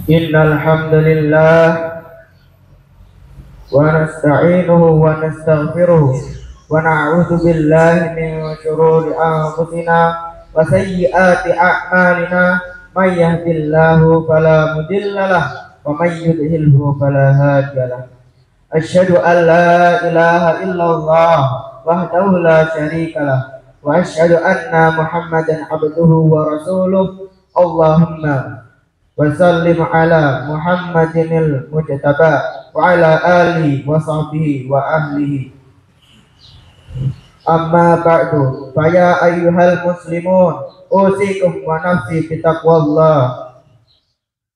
Innal hamdalillah wa nasta'inuhu wa nastaghfiruh wa na'udzu billahi min shururi anfusina wa sayyiati a'malina may yahdihillahu fala mudilla lahu wa may yudlilhu fala hadiya lahu. Asyhadu an la ilaha illallah wahdahu la syarika lah wa asyhadu anna Muhammadan abduhu wa rasuluh. Allahumma wa sallim ala Muhammadinil mujtaba wa ala alihi wa sahbihi wa ahlihi. Amma ba'du, fa ya ayyuhal muslimun, usikum wa nafsi bi taqwallah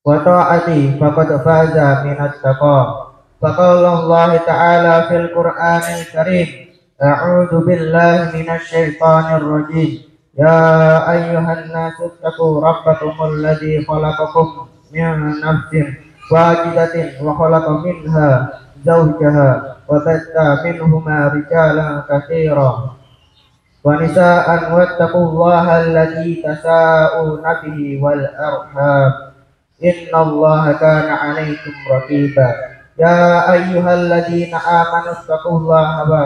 wa ta'ati faqad faza minat taqwa. Faqala Allah ta'ala fil Qur'anil Karim, a'udzu billahi minasy syaithanir rajim. Ya ayyuhan nasu taqu rabbakumul ladzi khalaqakum min nafsin wahidatin wa khalaqa minha zawjaha wa batta minhuma rijalan katsiran wa nisaan wattaqullaha alladzi tasaauna bihi wal arham innallaha kana 'alaikum raqiba. Ya ayyuhalladzina amanu taqullaha wa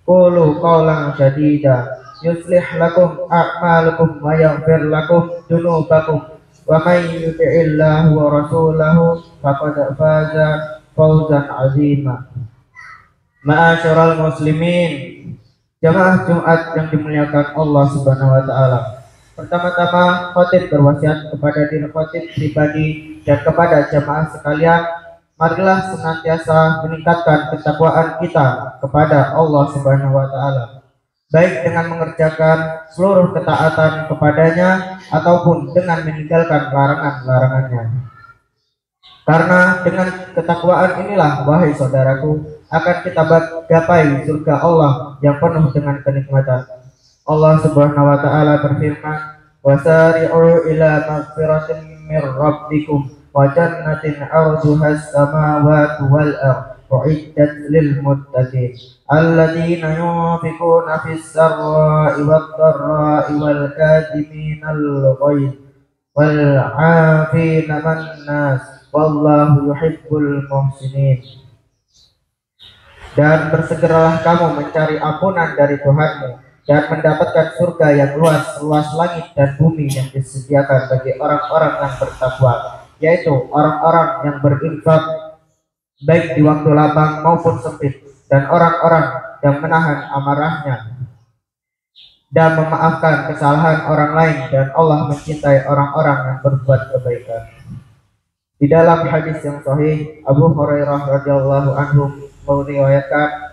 qulu qawlan sadida yuslih lakum a'malakum wa yaghfir lakum dzunubakum wa may yuti'illahu wa rasulahu faqad faza fawzan 'azima. Ma'asyiral muslimin, jamaah Jumat yang dimuliakan Allah Subhanahu wa taala. Pertama-tama khatib berwasiat kepada diri khatib pribadi dan kepada jamaah sekalian, marilah senantiasa meningkatkan ketakwaan kita kepada Allah Subhanahu wa taala, baik dengan mengerjakan seluruh ketaatan kepadanya ataupun dengan meninggalkan larangan-larangannya. Karena dengan ketakwaan inilah, wahai saudaraku, akan kita gapai surga Allah yang penuh dengan kenikmatan. Allah Subhanahu wa taala berfirman, "Wasari'u ila maghfiratin mir rabbikum wa jannatin 'arduhas samawati wal ardh u'iddat lil muttaqin alladzina yunfiquna fis sarra'i wad dharra'i wal kadhiminal ghaidh wal 'afina 'anil nas wallahu yuhibbul muhsinin." Dan bersegeralah kamu mencari ampunan dari Tuhanmu dan mendapatkan surga yang luas langit dan bumi yang disediakan bagi orang-orang yang bertakwa, yaitu orang-orang yang berinfak baik di waktu lapang maupun sempit, dan orang-orang yang menahan amarahnya dan memaafkan kesalahan orang lain, dan Allah mencintai orang-orang yang berbuat kebaikan. Di dalam hadis yang sahih, Abu Hurairah radhiyallahu anhu meriwayatkan,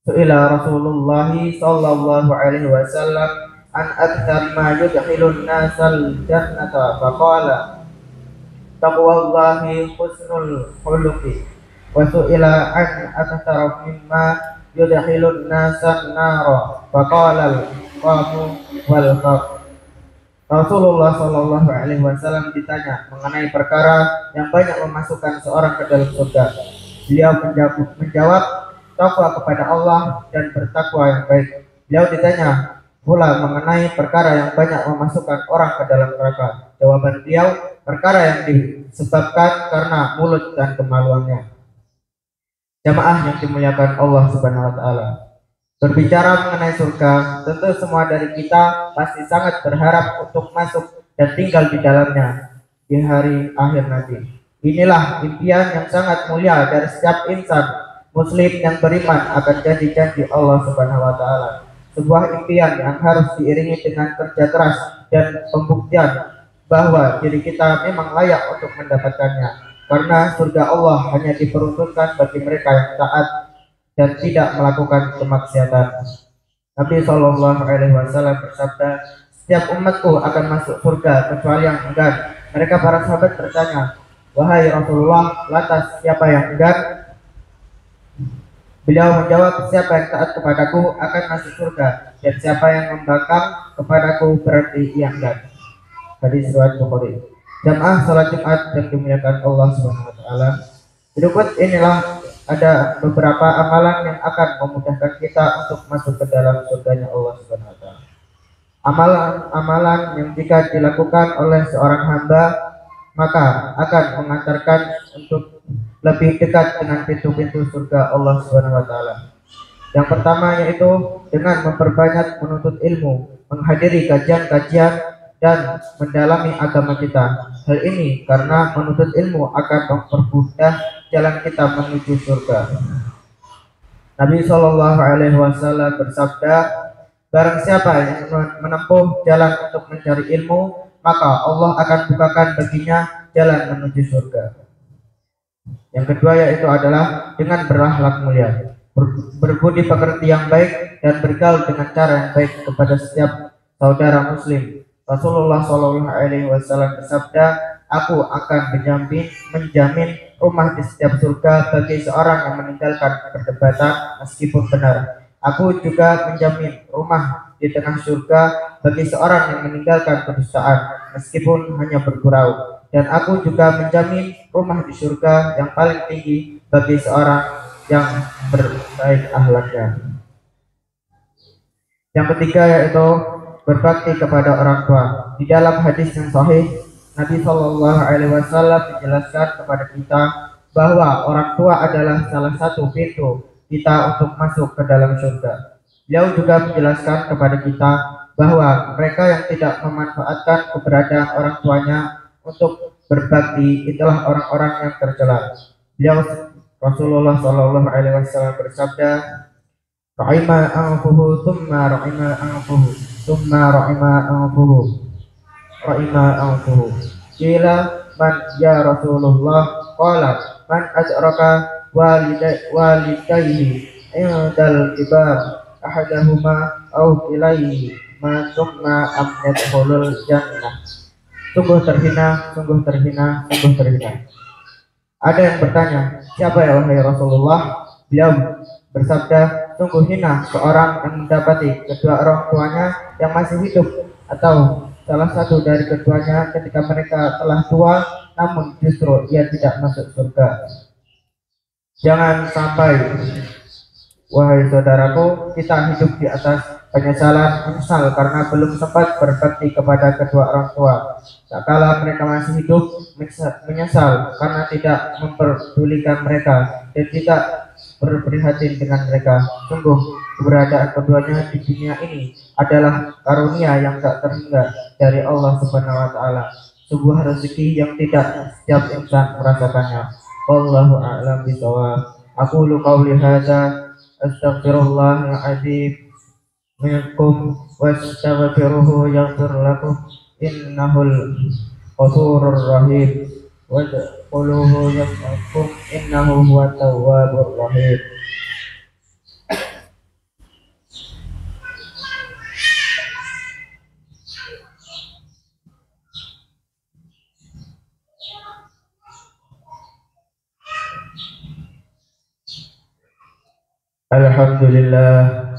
su'ila Rasulullah sallallahu alaihi wasallam an aktsari ma yudkhilun nasal jannata faqala taqwallahi husnul khuluqi wa su'ila an aktsara mimma yudkhilun nasan nara faqala al-qamu wal faqr. Rasulullah sallallahu alaihi wasallam ditanya mengenai perkara yang banyak memasukkan seorang ke dalam surga. Beliau menjawab, takwa kepada Allah dan bertakwa yang baik. Beliau ditanya pula mengenai perkara yang banyak memasukkan orang ke dalam neraka. Jawaban beliau, perkara yang disebabkan karena mulut dan kemaluannya. Jamaah yang dimuliakan Allah Subhanahu wa taala. Berbicara mengenai surga, tentu semua dari kita pasti sangat berharap untuk masuk dan tinggal di dalamnya di hari akhir nanti. Inilah impian yang sangat mulia dari setiap insan muslim yang beriman akan janji-janji Allah Subhanahu wa taala. Sebuah impian yang harus diiringi dengan kerja keras dan pembuktian bahwa diri kita memang layak untuk mendapatkannya. Karena surga Allah hanya diperuntukkan bagi mereka yang taat dan tidak melakukan kemaksiatan. Nabi Shallallahu alaihi wasallam bersabda, "Setiap umatku akan masuk surga kecuali yang enggan." Mereka para sahabat bertanya, "Wahai Rasulullah, lantas siapa yang enggan?" Beliau menjawab, "Siapa yang taat kepadaku akan masuk surga, dan siapa yang membangkang kepadaku berarti ia enggan." Hadis riwayat Bukhari. Jamaah salat Jumat yang dimuliakan Allah Subhanahu wa taala. Berikut inilah ada beberapa amalan yang akan memudahkan kita untuk masuk ke dalam surganya Allah Subhanahu wa taala. Amalan-amalan yang jika dilakukan oleh seorang hamba maka akan mengantarkan untuk lebih dekat dengan pintu-pintu surga Allah Subhanahu wa taala. Yang pertama yaitu dengan memperbanyak menuntut ilmu, menghadiri kajian-kajian dan mendalami agama kita. Hal ini karena menuntut ilmu akan mempermudah jalan kita menuju surga. Nabi Shallallahu Alaihi Wasallam bersabda, barang siapa yang menempuh jalan untuk mencari ilmu, maka Allah akan bukakan baginya jalan menuju surga. Yang kedua yaitu adalah dengan berakhlak mulia, berbudi pekerti yang baik dan bergaul dengan cara yang baik kepada setiap saudara muslim. Rasulullah Shallallahu Alaihi Wasallam bersabda, aku akan menjamin rumah di setiap surga bagi seorang yang meninggalkan perdebatan meskipun benar. Aku juga menjamin rumah di tengah surga bagi seorang yang meninggalkan kedustaan meskipun hanya bergurau. Dan aku juga menjamin rumah di surga yang paling tinggi bagi seorang yang berbaik akhlaknya. Yang ketiga yaitu berbakti kepada orang tua. Di dalam hadis yang sahih, Nabi Shallallahu Alaihi Wasallam menjelaskan kepada kita bahwa orang tua adalah salah satu pintu kita untuk masuk ke dalam surga. Beliau juga menjelaskan kepada kita bahwa mereka yang tidak memanfaatkan keberadaan orang tuanya untuk berbakti itulah orang-orang yang tercela. Beliau Rasulullah Shallallahu Alaihi Wasallam bersabda, "Rahima anfuhu, thumma rahima anfuhu, thumma rahima anfuhu, rahima anfuhu." Qila man ya Rasulullah? Qala man ajraka walidayhi indal kibar ahadahuma aw kilaihi ma thumma am yadkhulul jannah. Sungguh terhina, sungguh terhina, sungguh terhina. Ada yang bertanya, siapa ya wahai Rasulullah? Beliau bersabda, sungguh hina seorang yang mendapati kedua orang tuanya yang masih hidup atau salah satu dari keduanya ketika mereka telah tua, namun justru ia tidak masuk surga. Jangan sampai, wahai saudaraku, kita hidup di atas penyesalan, menyesal karena belum sempat berbakti kepada kedua orang tua. Tak kala mereka masih hidup, menyesal karena tidak memperdulikan mereka dan tidak berprihatin dengan mereka. Sungguh keberadaan keduanya di dunia ini adalah karunia yang tak terhingga dari Allah Subhanahu wa taala. Sebuah rezeki yang tidak setiap insan merasakannya. Wallahu a'lam bishawab. Aqulu qawli hadza astaghfirullahal azim minkum wastaghfiruhu yaghfir lakum innahul ghafurur rahim wadkhuluhu yas'akum innahu huwat tawwabur rahim.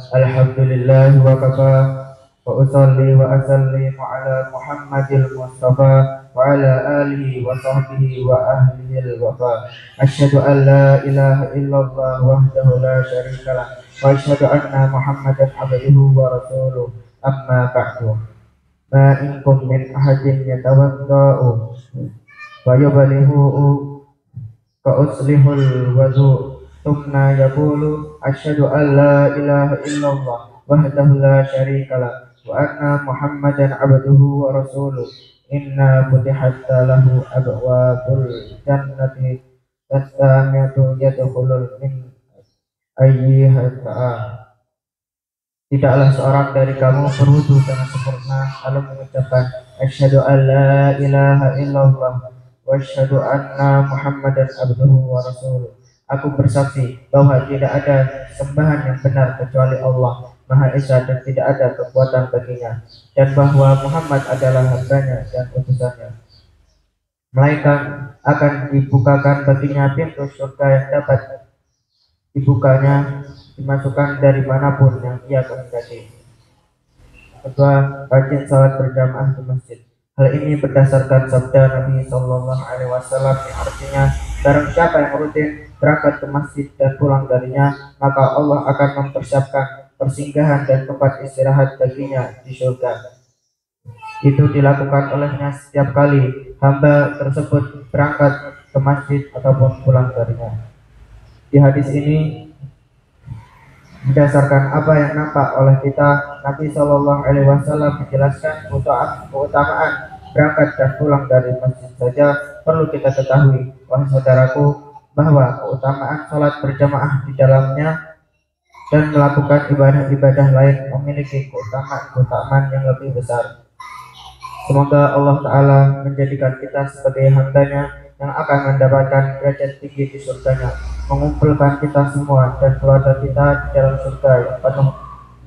Alhamdulillah wa kafa wa usalli wa asallimu ala Muhammadil Mustafa wa ala alihi wa sahbihi wa ahlihi al-wafa. Asyhadu an la ilaha illallah wahdahu la syarika lah wa asyhadu anna Muhammadan abduhu wa rasuluh. Amma ba'du. Ma inkum min ahadin yatawadda'u wa yubalihu ka uslihul wudu' thumma yaqulu asyhadu an la ilaha illallah wahdahu la syarikalah wa anna Muhammadan abduhu wa rasuluh. Inna futihat lahu abwabul jannati tasamiyatu yadkhulul min ayyiha ta'a. Tidaklah seorang dari kamu berwudu dengan sempurna lalu mengucapkan asyhadu an la ilaha illallah wa asyhadu anna Muhammadan abduhu wa rasuluh. Aku bersaksi bahwa tidak ada sembahan yang benar kecuali Allah Maha Esa dan tidak ada kekuatan baginya, dan bahwa Muhammad adalah hambanya dan utusannya. Melainkan akan dibukakan baginya pintu surga yang dapat dibukanya dimasukkan dari manapun yang ia kehendaki. Kedua, rajin salat berjamaah di masjid. Hal ini berdasarkan sabda Nabi Shallallahu Alaihi Wasallam yang artinya, barang siapa yang rutin berangkat ke masjid dan pulang darinya, maka Allah akan mempersiapkan persinggahan dan tempat istirahat baginya di surga. Itu dilakukan olehnya setiap kali hamba tersebut berangkat ke masjid ataupun pulang darinya. Di hadis ini berdasarkan apa yang nampak oleh kita, Nabi Shallallahu Alaihi Wasallam menjelaskan keutamaan berangkat dan pulang dari masjid saja perlu kita ketahui, wahai saudaraku, bahwa keutamaan sholat berjamaah di dalamnya dan melakukan ibadah-ibadah lain memiliki keutamaan yang lebih besar. Semoga Allah Ta'ala menjadikan kita sebagai hambanya yang akan mendapatkan derajat tinggi di surganya, mengumpulkan kita semua dan keluarga kita di dalam surga yang penuh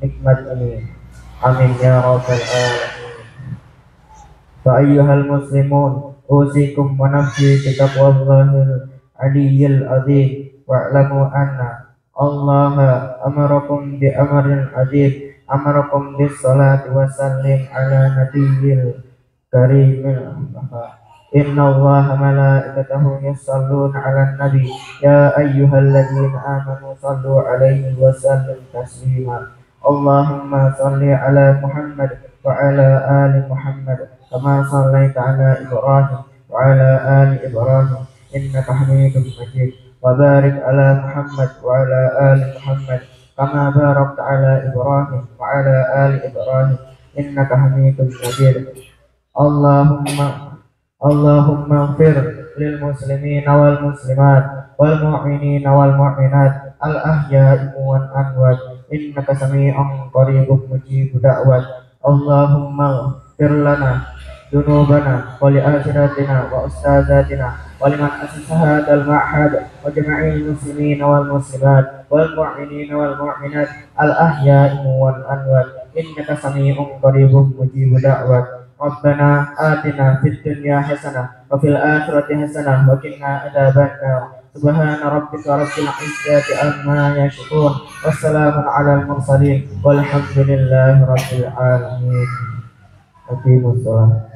nikmat ini. Amin ya rabbal alamin. Fa ayyuhal muslimun, usikum wa nafsi bi taqwallahil aliyyil azim, wa'lamu anna Allah amarakum bi amrin azim, amarakum bis salati wa sallim ala nabiyyil karimil inna allaha malaikatahu yusalluna ala nabi ya ayyuhalladzina amanu sallu alaihi wa sallim taslima. Allahumma salli ala Muhammad wa ala ali Muhammad kama sallaita ala Ibrahim wa ala ali Ibrahim innaka Hamidum Majid, wa barik ala Muhammad wa ala ali Muhammad kama barakta ala Ibrahim wa ala ali Ibrahim innaka Hamidum Majid. Allahumma fir lil muslimin wal muslimat wal mu'minin wal mu'minat al ahya'i wal amwat innaka sami'un qaribun mujibud da'wat. Allahumma fir lana dunubana wa li akhiratina wa ustazatina wa liman asasa hadzal ma'had wa jami'il muslimin wal muslimat wal mu'minin wal mu'minat al ahya'i wal amwat innaka sami'un qaribun mujibud da'wat. Rabbana atina fid dunya hasanah wa fil akhirati hasanah wa qina adzabannar. Subhana rabbika rabbil izzati amma yasifun. Wassalamun alal mursalin walhamdulillahi rabbil alamin. Aqimus shalah.